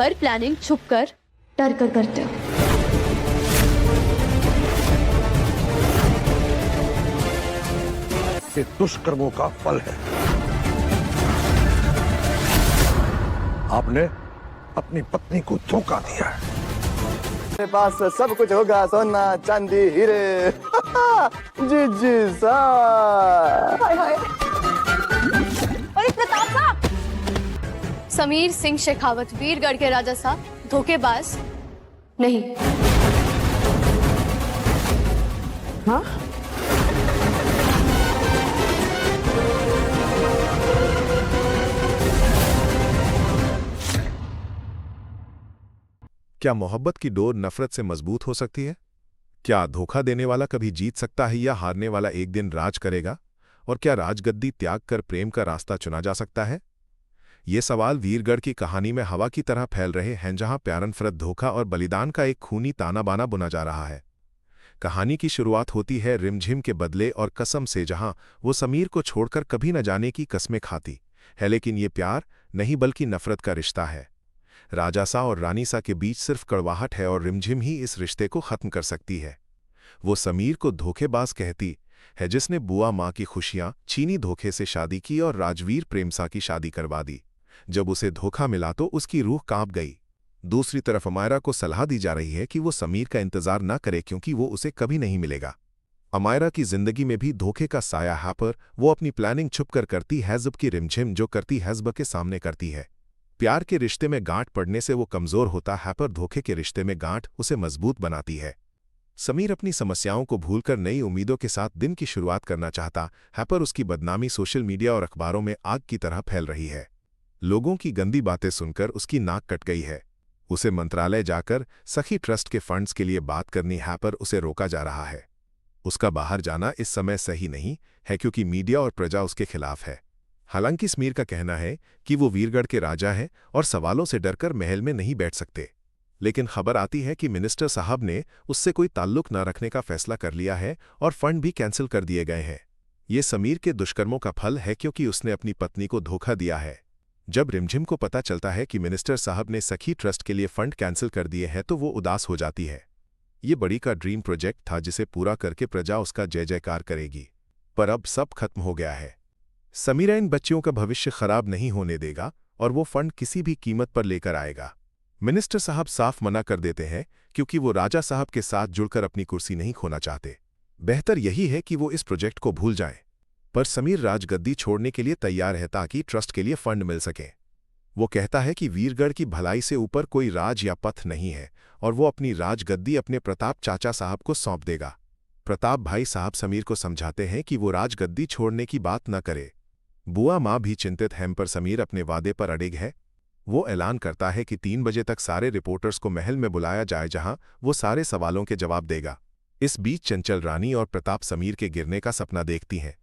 हर planning छुप कर डर कर करते हो। ये दुष्कर्मों का फल है। आपने अपनी पत्नी को धोखा दिया है। मेरे पास सब कुछ होगा, सोना चांदी हीरे। जी जी साहब। अरे प्रताप साहब, समीर सिंह शेखावत वीरगढ़ के राजा साहब धोखेबाज नहीं। हाँ? क्या मोहब्बत की डोर नफरत से मजबूत हो सकती है? क्या धोखा देने वाला कभी जीत सकता है या हारने वाला एक दिन राज करेगा? और क्या राजगद्दी त्याग कर प्रेम का रास्ता चुना जा सकता है? ये सवाल वीरगढ़ की कहानी में हवा की तरह फैल रहे हैं, जहां प्यार नफरत, धोखा और बलिदान का एक खूनी ताना बाना बुना जा रहा है। कहानी की शुरुआत होती है रिमझिम के बदले और कसम से, जहां वो समीर को छोड़कर कभी न जाने की कस्में खाती है। लेकिन ये प्यार नहीं बल्कि नफरत का रिश्ता है। राजासा और रानीसा के बीच सिर्फ कड़वाहट है और रिमझिम ही इस रिश्ते को खत्म कर सकती है। वो समीर को धोखेबाज कहती है, जिसने बुआ माँ की खुशियां चीनी धोखे से शादी की और राजवीर प्रेमसा की शादी करवा दी। जब उसे धोखा मिला तो उसकी रूह कांप गई। दूसरी तरफ अमायरा को सलाह दी जा रही है कि वो समीर का इंतजार न करे, क्योंकि वो उसे कभी नहीं मिलेगा। अमायरा की जिंदगी में भी धोखे का साया है, पर वो अपनी प्लानिंग छुपकर करती है, जबकि रिमझिम जो करती है जब के सामने करती है। प्यार के रिश्ते में गांठ पड़ने से वो कमजोर होता है, पर धोखे के रिश्ते में गांठ उसे मजबूत बनाती है। समीर अपनी समस्याओं को भूलकर नई उम्मीदों के साथ दिन की शुरुआत करना चाहता है, पर उसकी बदनामी सोशल मीडिया और अखबारों में आग की तरह फैल रही है। लोगों की गंदी बातें सुनकर उसकी नाक कट गई है। उसे मंत्रालय जाकर सखी ट्रस्ट के फंड्स के लिए बात करनी है, पर उसे रोका जा रहा है। उसका बाहर जाना इस समय सही नहीं है, क्योंकि मीडिया और प्रजा उसके खिलाफ है। हालांकि समीर का कहना है कि वो वीरगढ़ के राजा हैं और सवालों से डरकर महल में नहीं बैठ सकते। लेकिन खबर आती है कि मिनिस्टर साहब ने उससे कोई ताल्लुक न रखने का फैसला कर लिया है और फंड भी कैंसिल कर दिए गए हैं। ये समीर के दुष्कर्मों का फल है, क्योंकि उसने अपनी पत्नी को धोखा दिया है। जब रिमझिम को पता चलता है कि मिनिस्टर साहब ने सखी ट्रस्ट के लिए फंड कैंसिल कर दिए हैं, तो वो उदास हो जाती है। ये बड़ी का ड्रीम प्रोजेक्ट था, जिसे पूरा करके प्रजा उसका जय जयकार करेगी, पर अब सब खत्म हो गया है। समीरा इन बच्चियों का भविष्य खराब नहीं होने देगा और वो फंड किसी भी कीमत पर लेकर आएगा। मिनिस्टर साहब साफ मना कर देते हैं, क्योंकि वो राजा साहब के साथ जुड़कर अपनी कुर्सी नहीं खोना चाहते। बेहतर यही है कि वो इस प्रोजेक्ट को भूल जाएं। पर समीर राजगद्दी छोड़ने के लिए तैयार है, ताकि ट्रस्ट के लिए फंड मिल सके। वो कहता है कि वीरगढ़ की भलाई से ऊपर कोई राज या पथ नहीं है, और वो अपनी राजगद्दी अपने प्रताप चाचा साहब को सौंप देगा। प्रताप भाई साहब समीर को समझाते हैं कि वो राजगद्दी छोड़ने की बात न करे। बुआ माँ भी चिंतित हैं, पर समीर अपने वादे पर अड़िग है। वो ऐलान करता है कि 3 बजे तक सारे रिपोर्टर्स को महल में बुलाया जाए, जहां वो सारे सवालों के जवाब देगा। इस बीच चंचल रानी और प्रताप समीर के गिरने का सपना देखती हैं।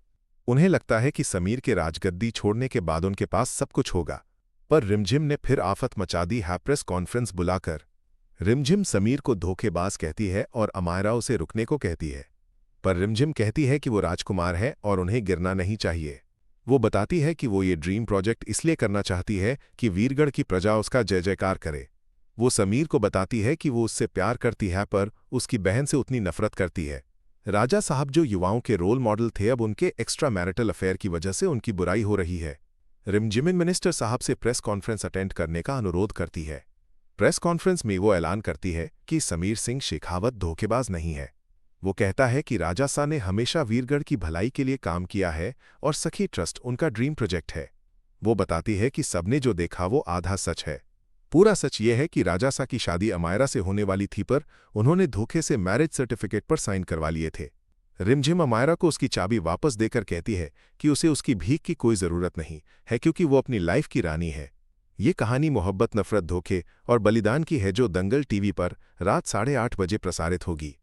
उन्हें लगता है कि समीर के राजगद्दी छोड़ने के बाद उनके पास सब कुछ होगा, पर रिमझिम ने फिर आफत मचा दी है। प्रेस कॉन्फ्रेंस बुलाकर रिमझिम समीर को धोखेबाज कहती है और अमायरा उसे रुकने को कहती है, पर रिमझिम कहती है कि वो राजकुमार है और उन्हें गिरना नहीं चाहिए। वो बताती है कि वो ये ड्रीम प्रोजेक्ट इसलिए करना चाहती है कि वीरगढ़ की प्रजा उसका जय जयकार करे। वो समीर को बताती है कि वो उससे प्यार करती है, पर उसकी बहन से उतनी नफरत करती है। राजा साहब जो युवाओं के रोल मॉडल थे, अब उनके एक्स्ट्रा मैरिटल अफेयर की वजह से उनकी बुराई हो रही है। रिमझिम मिनिस्टर साहब से प्रेस कॉन्फ्रेंस अटेंड करने का अनुरोध करती है। प्रेस कॉन्फ्रेंस में वो ऐलान करती है कि समीर सिंह शेखावत धोखेबाज नहीं है। वो कहता है कि राजा सा ने हमेशा वीरगढ़ की भलाई के लिए काम किया है और सखी ट्रस्ट उनका ड्रीम प्रोजेक्ट है। वो बताती है कि सबने जो देखा वो आधा सच है। पूरा सच ये है कि राजा सा की शादी अमायरा से होने वाली थी, पर उन्होंने धोखे से मैरिज सर्टिफिकेट पर साइन करवा लिए थे। रिमझिम अमायरा को उसकी चाबी वापस देकर कहती है कि उसे उसकी भीख की कोई जरूरत नहीं है, क्योंकि वो अपनी लाइफ की रानी है। ये कहानी मोहब्बत, नफरत, धोखे और बलिदान की है, जो दंगल टीवी पर रात 8:30 बजे प्रसारित होगी।